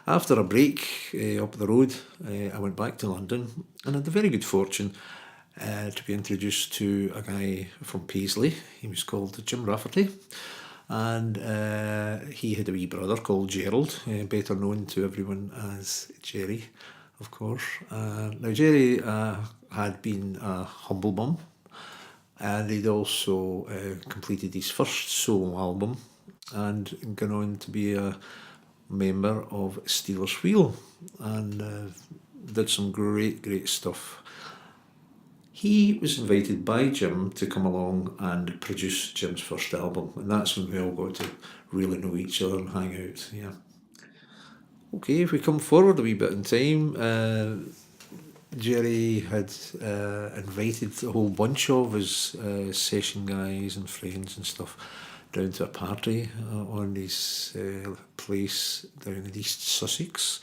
After a break up the road, I went back to London and had the very good fortune to be introduced to a guy from Paisley. He was called Jim Rafferty, and he had a wee brother called Gerald, better known to everyone as Gerry, of course. Now Gerry had been a humble bum, and he'd also completed his first solo album and gone on to be a member of Steelers Wheel, and did some great stuff. He was invited by Jim to come along and produce Jim's first album, and that's when we all got to really know each other and hang out. Yeah. Okay, if we come forward a wee bit in time, Gerry had invited a whole bunch of his session guys and friends and stuff down to a party on his place down in East Sussex,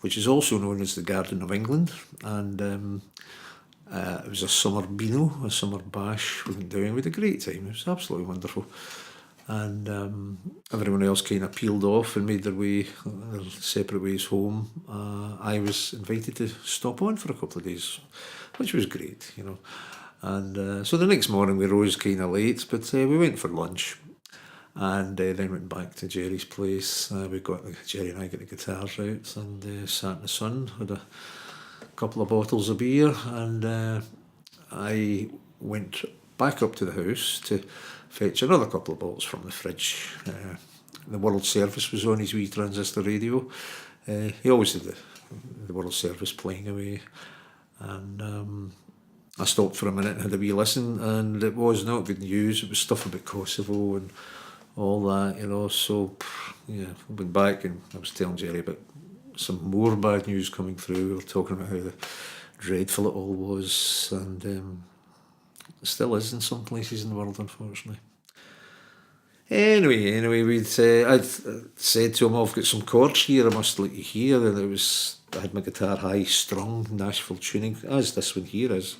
which is also known as the Garden of England, and it was a summer beano, a summer bash. We went down, we had a great time. It was absolutely wonderful. And everyone else kind of peeled off and made their separate ways home. I was invited to stop on for a couple of days, which was great, you know. And so the next morning we rose kind of late, but we went for lunch, and then went back to Gerry's place. Gerry and I got the guitars out and sat in the sun, had a couple of bottles of beer, and I went back up to the house to fetch another couple of bottles from the fridge. The World Service was on his wee transistor radio. He always did the World Service playing away, and I stopped for a minute and had a wee listen, and it was not good news. It was stuff about Kosovo and all that, you know. So yeah, I went back and I was telling Gerry about some more bad news coming through. We were talking about how dreadful it all was, and it still is in some places in the world, unfortunately. Anyway, I'd said to him, I've got some chords here I must let you hear, and I had my guitar high strung, Nashville tuning, as this one here is.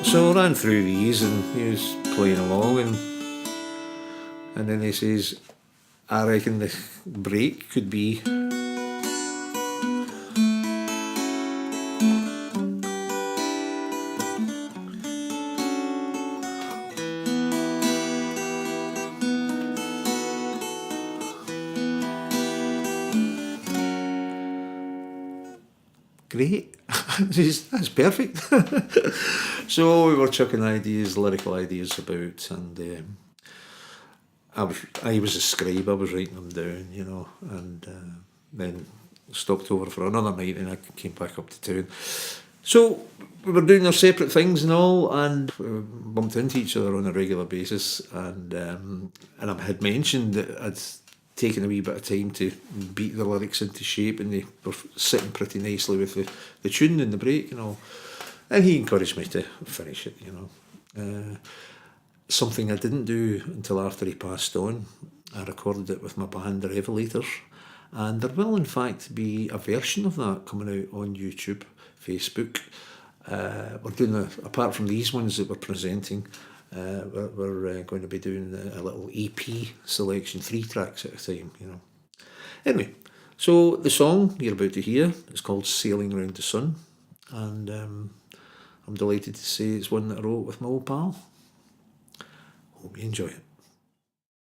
So I ran through these and he was playing along, and then he says, I reckon the break could be great. That's perfect. So we were chucking lyrical ideas about, and I was a scribe, I was writing them down, you know, and then stopped over for another night and I came back up to town. So we were doing our separate things and all, and we bumped into each other on a regular basis, and I had mentioned that I'd taken a wee bit of time to beat the lyrics into shape, and they were sitting pretty nicely with the tune and the break and all. And he encouraged me to finish it, you know. Something I didn't do until after he passed on. I recorded it with my band, the Revelators, and there will in fact be a version of that coming out on YouTube, Facebook. We're doing, apart from these ones that we're presenting, we're going to be doing a little EP selection, 3 tracks at a time, you know. Anyway, so the song you're about to hear is called Sailing Round the Sun, and I'm delighted to say it's one that I wrote with my old pal. Hope you enjoy it.